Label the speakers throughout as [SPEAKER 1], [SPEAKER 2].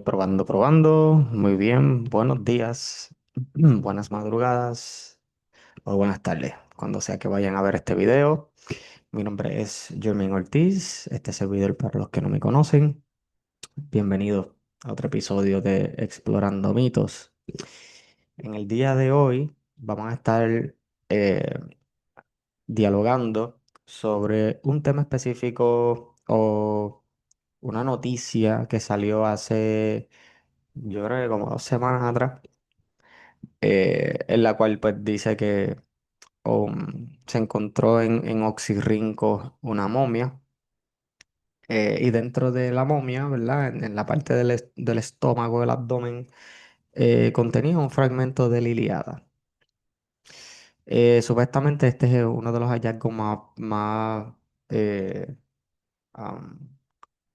[SPEAKER 1] Probando, probando. Muy bien. Buenos días, buenas madrugadas o buenas tardes, cuando sea que vayan a ver este video. Mi nombre es Jermaine Ortiz. Este es el video para los que no me conocen. Bienvenidos a otro episodio de Explorando Mitos. En el día de hoy vamos a estar eh, dialogando sobre un tema específico o una noticia que salió hace, yo creo que como 2 semanas atrás, en la cual pues dice que se encontró en Oxirrinco una momia, y dentro de la momia, ¿verdad? En la parte del estómago, del abdomen, contenía un fragmento de la Ilíada. Supuestamente este es uno de los hallazgos más eh, am,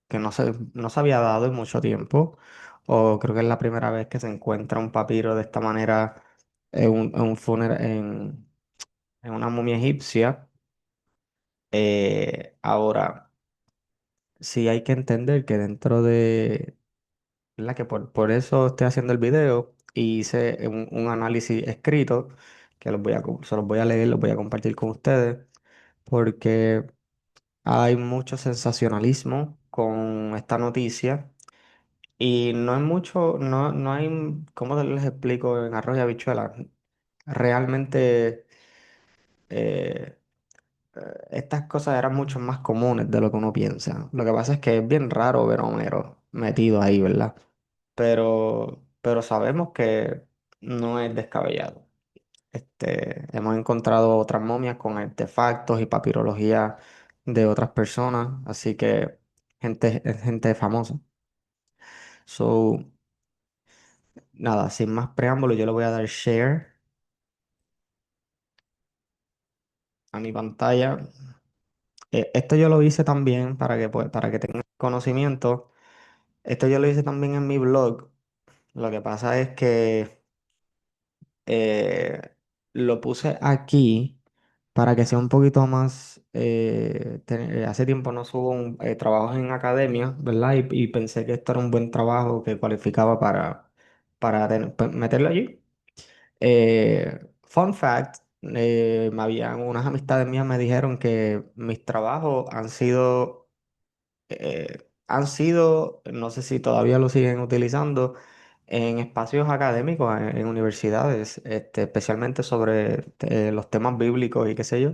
[SPEAKER 1] que no se había dado en mucho tiempo, o creo que es la primera vez que se encuentra un papiro de esta manera en una momia egipcia. Ahora, sí hay que entender que dentro de la que por eso estoy haciendo el video y hice un análisis escrito que se los voy a leer, los voy a compartir con ustedes, porque hay mucho sensacionalismo con esta noticia. Y no hay mucho, no hay, ¿cómo les explico? En arroz y habichuelas. Realmente eh, estas cosas eran mucho más comunes de lo que uno piensa. Lo que pasa es que es bien raro ver a Homero metido ahí, ¿verdad? Pero sabemos que no es descabellado. Hemos encontrado otras momias con artefactos y papirología de otras personas, así que gente famosa. So, nada, sin más preámbulo, yo le voy a dar share a mi pantalla. Esto yo lo hice también para que tengan conocimiento. Esto yo lo hice también en mi blog. Lo que pasa es que eh, lo puse aquí para que sea un poquito más. Hace tiempo no subo trabajos en academia, ¿verdad? Y pensé que esto era un buen trabajo que cualificaba para meterlo allí. Fun fact, unas amistades mías me dijeron que mis trabajos no sé si todavía lo siguen utilizando, en espacios académicos, en universidades, especialmente sobre los temas bíblicos y qué sé yo.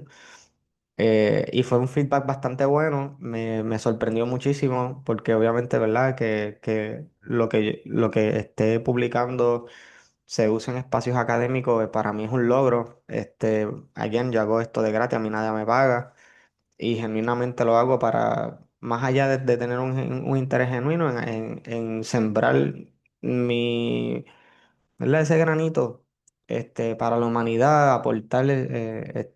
[SPEAKER 1] Y fue un feedback bastante bueno, me sorprendió muchísimo porque obviamente, ¿verdad? Que lo que esté publicando se usa en espacios académicos, para mí es un logro. Again, yo hago esto de gratis, a mí nadie me paga y genuinamente lo hago para, más allá de tener un interés genuino en sembrar mi, ¿verdad? Ese granito, para la humanidad, aportarle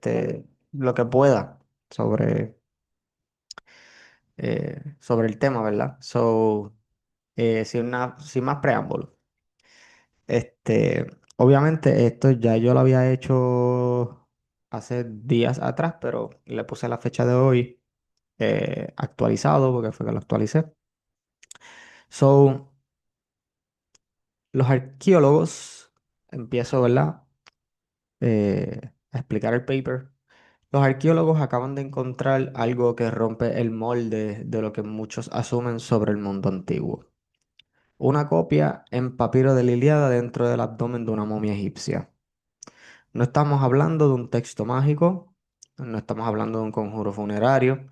[SPEAKER 1] lo que pueda sobre, sobre el tema, ¿verdad? So, sin más preámbulos. Obviamente esto ya yo lo había hecho hace días atrás, pero le puse la fecha de hoy, actualizado porque fue que lo actualicé. So, los arqueólogos, empiezo, ¿verdad? A explicar el paper. Los arqueólogos acaban de encontrar algo que rompe el molde de lo que muchos asumen sobre el mundo antiguo. Una copia en papiro de la Ilíada dentro del abdomen de una momia egipcia. No estamos hablando de un texto mágico, no estamos hablando de un conjuro funerario,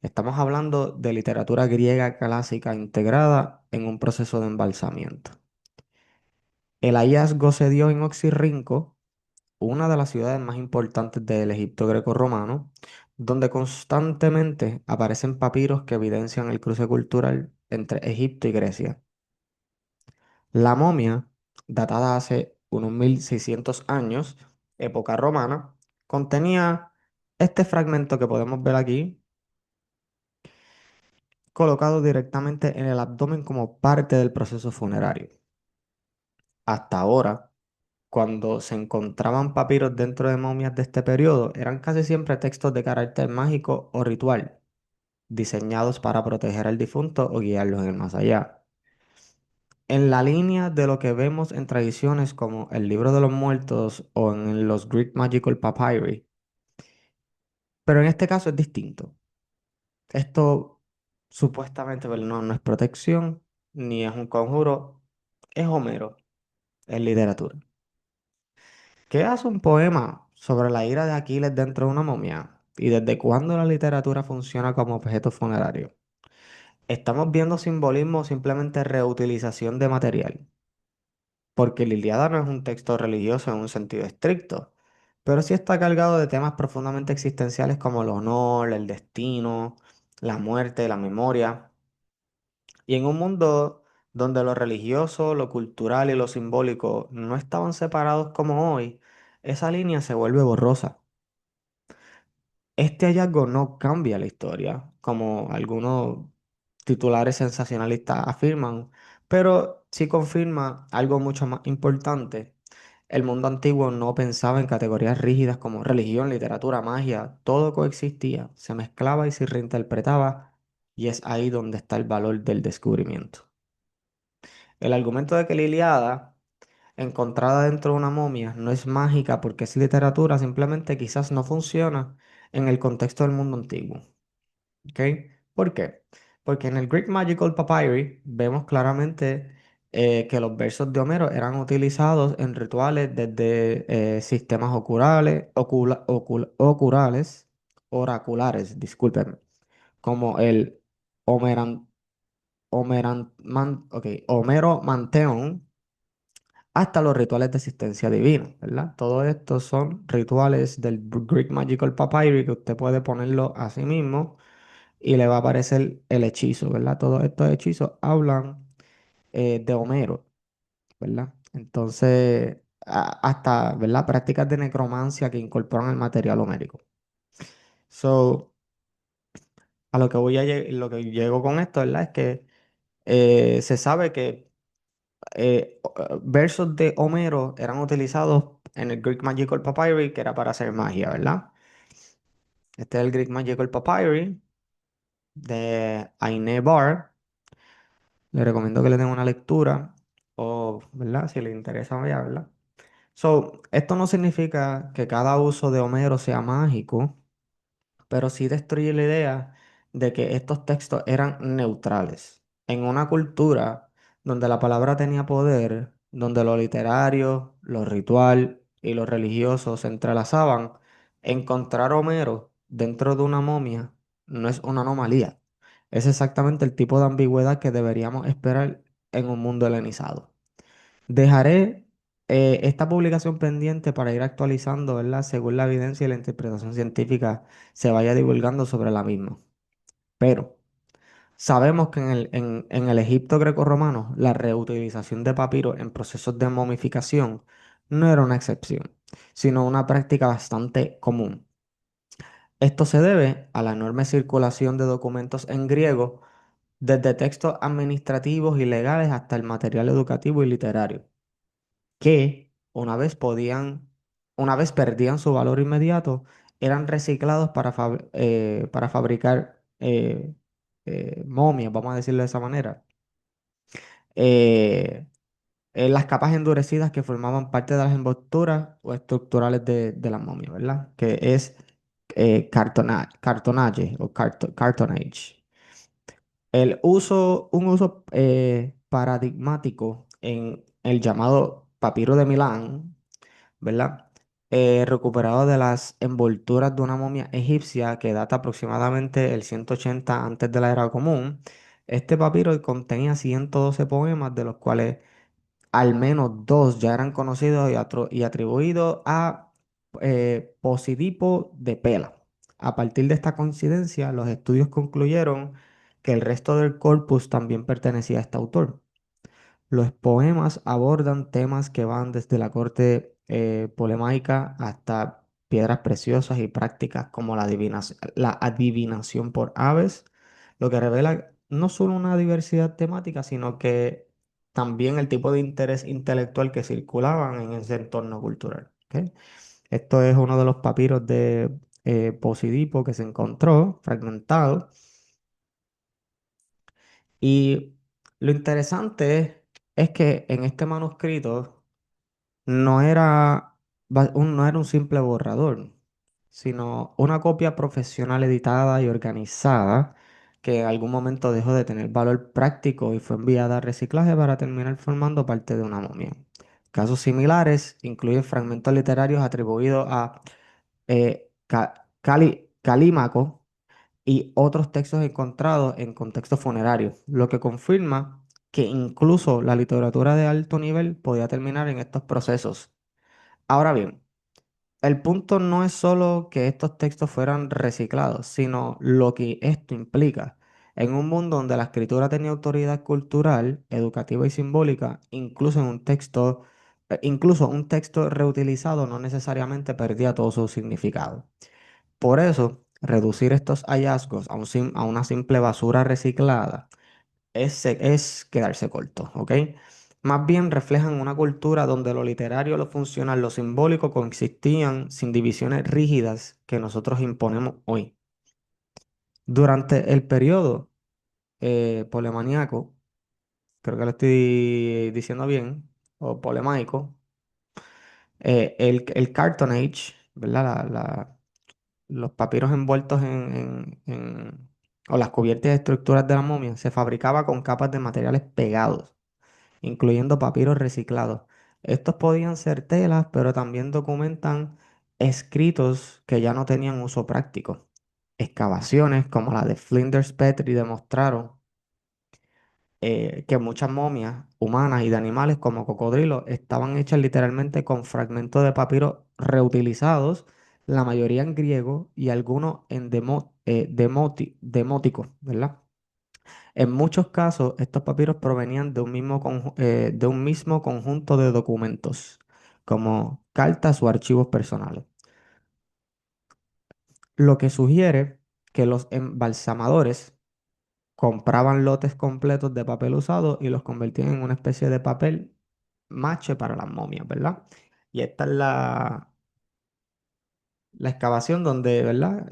[SPEAKER 1] estamos hablando de literatura griega clásica integrada en un proceso de embalsamiento. El hallazgo se dio en Oxirrinco, una de las ciudades más importantes del Egipto grecorromano, donde constantemente aparecen papiros que evidencian el cruce cultural entre Egipto y Grecia. La momia, datada hace unos 1600 años, época romana, contenía este fragmento que podemos ver aquí, colocado directamente en el abdomen como parte del proceso funerario. Hasta ahora, cuando se encontraban papiros dentro de momias de este periodo, eran casi siempre textos de carácter mágico o ritual, diseñados para proteger al difunto o guiarlos en el más allá. en la línea de lo que vemos en tradiciones como el Libro de los Muertos o en los Greek Magical Papyri, pero en este caso es distinto. Esto supuestamente, ¿verdad? No es protección ni es un conjuro, es Homero, es literatura. ¿Qué hace un poema sobre la ira de Aquiles dentro de una momia? ¿Y desde cuándo la literatura funciona como objeto funerario? ¿Estamos viendo simbolismo o simplemente reutilización de material? Porque la Ilíada no es un texto religioso en un sentido estricto, pero sí está cargado de temas profundamente existenciales como el honor, el destino, la muerte, la memoria. Y en un mundo donde lo religioso, lo cultural y lo simbólico no estaban separados como hoy, esa línea se vuelve borrosa. Este hallazgo no cambia la historia, como algunos titulares sensacionalistas afirman, pero sí confirma algo mucho más importante. El mundo antiguo no pensaba en categorías rígidas como religión, literatura, magia, todo coexistía, se mezclaba y se reinterpretaba, y es ahí donde está el valor del descubrimiento. El argumento de que la Ilíada, encontrada dentro de una momia, no es mágica porque es literatura, simplemente quizás no funciona en el contexto del mundo antiguo. ¿Ok? ¿Por qué? Porque en el Greek Magical Papyri vemos claramente que los versos de Homero eran utilizados en rituales desde sistemas oraculares, discúlpenme, como el Homero Manteón, hasta los rituales de asistencia divina, ¿verdad? Todo esto son rituales del Greek Magical Papyri que usted puede ponerlo a sí mismo y le va a aparecer el hechizo, ¿verdad? Todos estos hechizos hablan de Homero, ¿verdad? Entonces, hasta, ¿verdad? Prácticas de necromancia que incorporan el material homérico. So, a lo que lo que llego con esto, ¿verdad? Es que se sabe que versos de Homero eran utilizados en el Greek Magical Papyri, que era para hacer magia, ¿verdad? Este es el Greek Magical Papyri de Aine Bar. Le recomiendo que le den una lectura o, ¿verdad? Si le interesa, vaya, ¿verdad? So, esto no significa que cada uso de Homero sea mágico, pero sí destruye la idea de que estos textos eran neutrales. En una cultura donde la palabra tenía poder, donde lo literario, lo ritual y lo religioso se entrelazaban, encontrar Homero dentro de una momia no es una anomalía. Es exactamente el tipo de ambigüedad que deberíamos esperar en un mundo helenizado. Dejaré esta publicación pendiente para ir actualizando, ¿verdad? Según la evidencia y la interpretación científica se vaya divulgando sobre la misma. Pero sabemos que en el Egipto grecorromano la reutilización de papiro en procesos de momificación no era una excepción, sino una práctica bastante común. Esto se debe a la enorme circulación de documentos en griego, desde textos administrativos y legales hasta el material educativo y literario que una vez perdían su valor inmediato, eran reciclados para fabricar momias, vamos a decirlo de esa manera. Eh, las capas endurecidas que formaban parte de las envolturas o estructurales de las momias, ¿verdad? Que es cartonage o cartonage. Un uso paradigmático en el llamado papiro de Milán, ¿verdad? Recuperado de las envolturas de una momia egipcia que data aproximadamente el 180 antes de la era común. Este papiro contenía 112 poemas, de los cuales al menos dos ya eran conocidos y atribuidos a Posidipo de Pela. A partir de esta coincidencia, los estudios concluyeron que el resto del corpus también pertenecía a este autor. Los poemas abordan temas que van desde la corte polemaica hasta piedras preciosas y prácticas como la adivinación por aves, lo que revela no solo una diversidad temática, sino que también el tipo de interés intelectual que circulaban en ese entorno cultural. ¿Ok? Esto es uno de los papiros de Posidipo que se encontró fragmentado y lo interesante es que en este manuscrito no era un simple borrador, sino una copia profesional editada y organizada que en algún momento dejó de tener valor práctico y fue enviada a reciclaje para terminar formando parte de una momia. Casos similares incluyen fragmentos literarios atribuidos a Calímaco y otros textos encontrados en contextos funerarios, lo que confirma que incluso la literatura de alto nivel podía terminar en estos procesos. Ahora bien, el punto no es solo que estos textos fueran reciclados, sino lo que esto implica. En un mundo donde la escritura tenía autoridad cultural, educativa y simbólica, incluso un texto reutilizado no necesariamente perdía todo su significado. Por eso, reducir estos hallazgos a una simple basura reciclada es quedarse corto, ¿ok? Más bien reflejan una cultura donde lo literario, lo funcional, lo simbólico coexistían sin divisiones rígidas que nosotros imponemos hoy. Durante el periodo polemaniaco, creo que lo estoy diciendo bien, o polemaico, el Carton Age, ¿verdad? Los papiros envueltos o las cubiertas de estructuras de la momia se fabricaba con capas de materiales pegados, incluyendo papiros reciclados. Estos podían ser telas, pero también documentan escritos que ya no tenían uso práctico. Excavaciones como la de Flinders Petrie demostraron que muchas momias humanas y de animales como cocodrilos estaban hechas literalmente con fragmentos de papiro reutilizados, la mayoría en griego y algunos en demótico, ¿verdad? En muchos casos, estos papiros provenían de un mismo conjunto de documentos, como cartas o archivos personales, lo que sugiere que los embalsamadores compraban lotes completos de papel usado y los convertían en una especie de papel mache para las momias, ¿verdad? Y esta es la excavación donde, ¿verdad?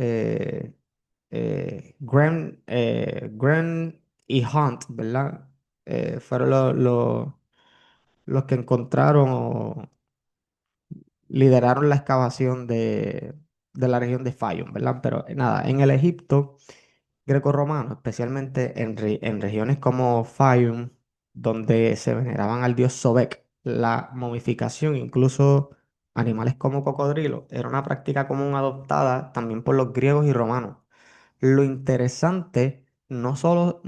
[SPEAKER 1] Grant y Hunt, ¿verdad? Fueron los que encontraron o lideraron la excavación de la región de Fayum, ¿verdad? Pero nada, en el Egipto grecorromano, especialmente en regiones como Fayum, donde se veneraban al dios Sobek, la momificación, incluso animales como cocodrilos, era una práctica común adoptada también por los griegos y romanos. Lo interesante no son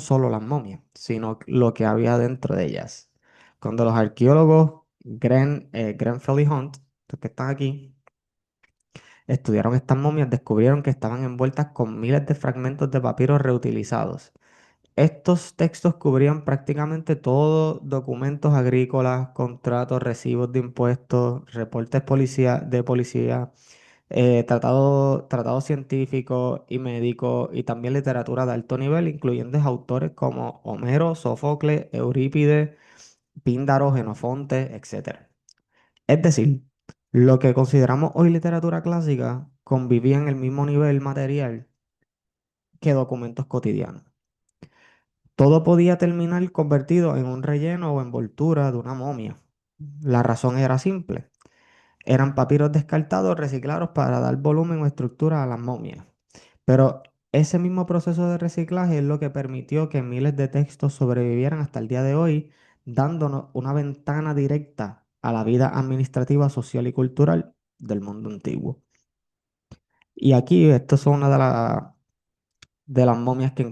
[SPEAKER 1] solo las momias, sino lo que había dentro de ellas. Cuando los arqueólogos Grenfell y Hunt, los que están aquí, estudiaron estas momias, descubrieron que estaban envueltas con miles de fragmentos de papiro reutilizados. Estos textos cubrían prácticamente todo: documentos agrícolas, contratos, recibos de impuestos, reportes de policía, tratados científicos y médicos y también literatura de alto nivel, incluyendo autores como Homero, Sófocles, Eurípides, Píndaro, Jenofonte, etcétera. Es decir, lo que consideramos hoy literatura clásica convivía en el mismo nivel material que documentos cotidianos. Todo podía terminar convertido en un relleno o envoltura de una momia. La razón era simple. Eran papiros descartados reciclados para dar volumen o estructura a las momias. Pero ese mismo proceso de reciclaje es lo que permitió que miles de textos sobrevivieran hasta el día de hoy, dándonos una ventana directa a la vida administrativa, social y cultural del mundo antiguo. Y aquí, esto es una de las momias que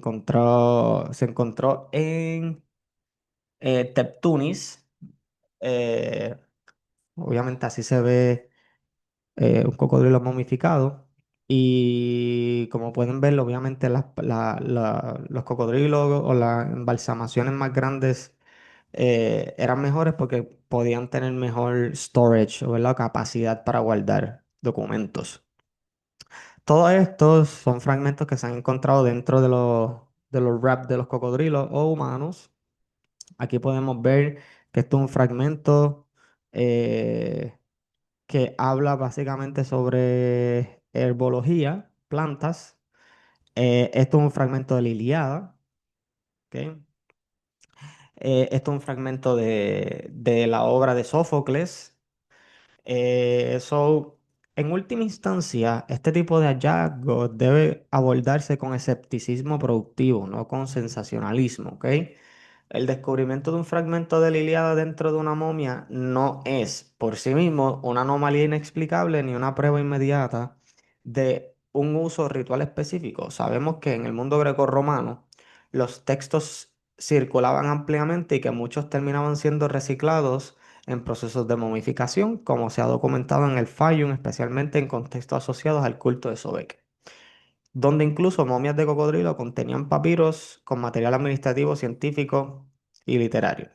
[SPEAKER 1] se encontró en Teptunis. Eh, Obviamente así se ve un cocodrilo momificado. Y como pueden ver, obviamente los cocodrilos o las embalsamaciones más grandes eran mejores porque podían tener mejor storage, o la capacidad para guardar documentos. Todos estos son fragmentos que se han encontrado dentro de los wraps de los cocodrilos o humanos. Aquí podemos ver que esto es un fragmento eh, que habla básicamente sobre herbología, plantas. Esto es un fragmento de la Ilíada, ¿ok? Esto es un fragmento de la obra de Sófocles. En última instancia, este tipo de hallazgos debe abordarse con escepticismo productivo, no con sensacionalismo, ¿ok? El descubrimiento de un fragmento de la Ilíada dentro de una momia no es por sí mismo una anomalía inexplicable ni una prueba inmediata de un uso ritual específico. Sabemos que en el mundo grecorromano los textos circulaban ampliamente y que muchos terminaban siendo reciclados en procesos de momificación, como se ha documentado en el Fayum, especialmente en contextos asociados al culto de Sobek, donde incluso momias de cocodrilo contenían papiros con material administrativo, científico y literario.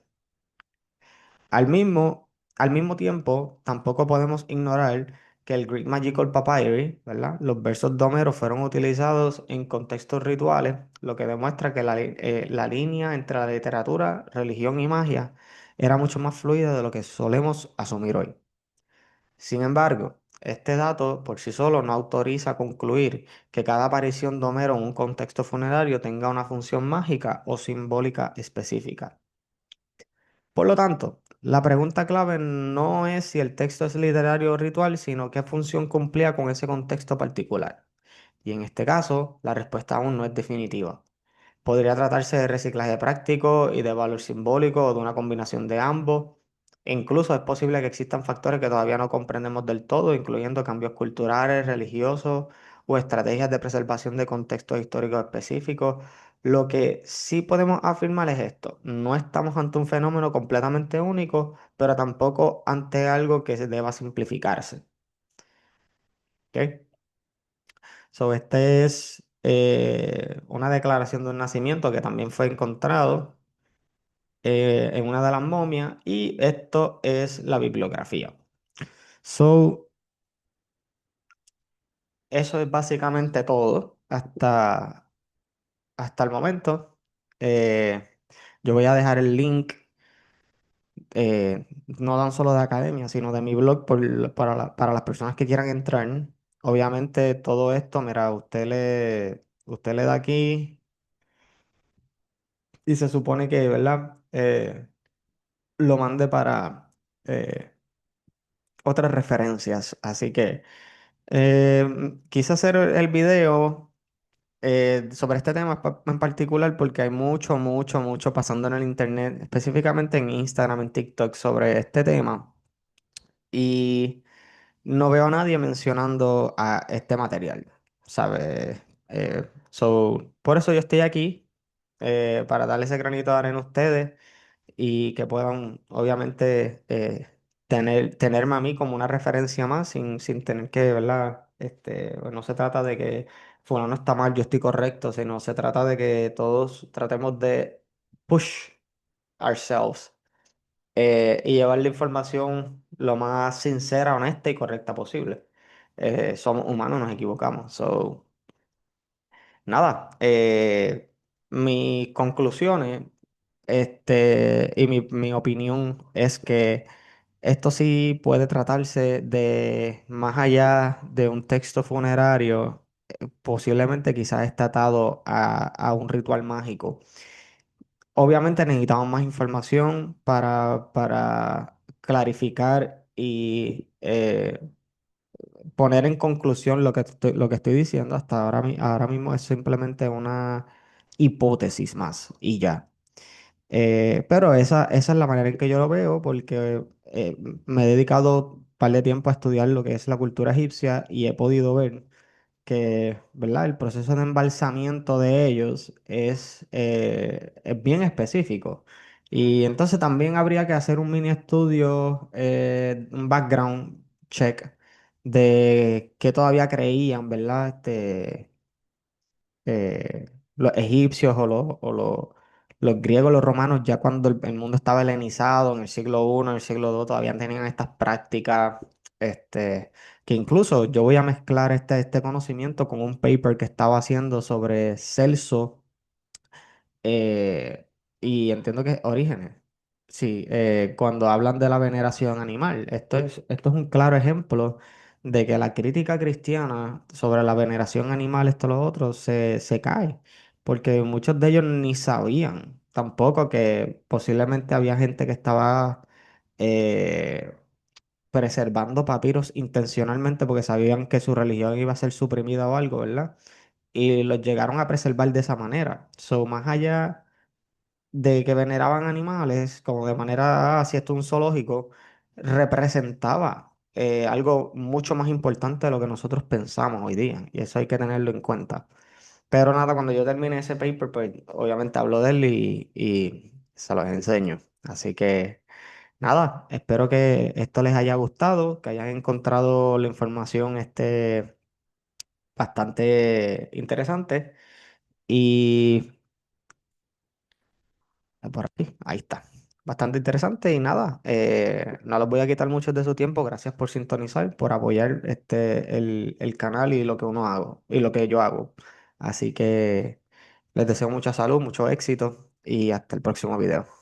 [SPEAKER 1] Al mismo tiempo, tampoco podemos ignorar que el Greek Magical Papyri, ¿verdad? Los versos de Homero fueron utilizados en contextos rituales, lo que demuestra que la línea entre la literatura, religión y magia era mucho más fluida de lo que solemos asumir hoy. Sin embargo, este dato por sí solo no autoriza concluir que cada aparición de Homero en un contexto funerario tenga una función mágica o simbólica específica. Por lo tanto, la pregunta clave no es si el texto es literario o ritual, sino qué función cumplía con ese contexto particular. Y en este caso, la respuesta aún no es definitiva. Podría tratarse de reciclaje práctico y de valor simbólico o de una combinación de ambos. E incluso es posible que existan factores que todavía no comprendemos del todo, incluyendo cambios culturales, religiosos o estrategias de preservación de contextos históricos específicos. Lo que sí podemos afirmar es esto: no estamos ante un fenómeno completamente único, pero tampoco ante algo que se deba simplificarse. ¿Ok? So, este es una declaración de un nacimiento que también fue encontrado en una de las momias y esto es la bibliografía. So, eso es básicamente todo hasta el momento. Eh, yo voy a dejar el link, no tan solo de academia, sino de mi blog para las personas que quieran entrar. Obviamente todo esto, mira, usted le da aquí y se supone que, ¿verdad? Lo mande para otras referencias. Así que quise hacer el video sobre este tema en particular porque hay mucho, mucho, mucho pasando en el internet, específicamente en Instagram, en TikTok, sobre este tema. Y no veo a nadie mencionando a este material, ¿sabes? Por eso yo estoy aquí, para darle ese granito de arena a ustedes y que puedan, obviamente, tenerme a mí como una referencia más sin tener que, ¿verdad? Pues no se trata de que fulano está mal, yo estoy correcto, sino se trata de que todos tratemos de push ourselves y llevar la información lo más sincera, honesta y correcta posible. Somos humanos, nos equivocamos. So, nada, mis conclusiones, y mi opinión es que esto sí puede tratarse de más allá de un texto funerario, posiblemente quizás está atado a un ritual mágico. Obviamente necesitamos más información para clarificar y poner en conclusión lo que estoy diciendo. Hasta ahora mismo es simplemente una hipótesis más y ya. Pero esa es la manera en que yo lo veo porque me he dedicado un par de tiempo a estudiar lo que es la cultura egipcia y he podido ver que, ¿verdad? El proceso de embalsamiento de ellos es bien específico. Y entonces también habría que hacer un mini estudio, un background check de qué todavía creían, ¿verdad? Los egipcios los griegos, los romanos, ya cuando el mundo estaba helenizado en el siglo I, en el siglo II, todavía tenían estas prácticas, que incluso yo voy a mezclar este conocimiento con un paper que estaba haciendo sobre Celso, eh, y entiendo que es Orígenes. Sí, cuando hablan de la veneración animal, esto es un claro ejemplo de que la crítica cristiana sobre la veneración animal, esto lo otro, se cae. porque muchos de ellos ni sabían tampoco que posiblemente había gente que estaba eh, preservando papiros intencionalmente porque sabían que su religión iba a ser suprimida o algo, ¿verdad? Y los llegaron a preservar de esa manera. So, más allá de que veneraban animales, como de manera, si esto es un zoológico, representaba algo mucho más importante de lo que nosotros pensamos hoy día, y eso hay que tenerlo en cuenta. Pero nada, cuando yo termine ese paper, pues obviamente hablo de él y se los enseño. Así que nada, espero que esto les haya gustado, que hayan encontrado la información bastante interesante y por aquí, ahí está. Bastante interesante y nada, no les voy a quitar mucho de su tiempo. Gracias por sintonizar, por apoyar el canal y lo que uno hago y lo que yo hago. Así que les deseo mucha salud, mucho éxito y hasta el próximo video.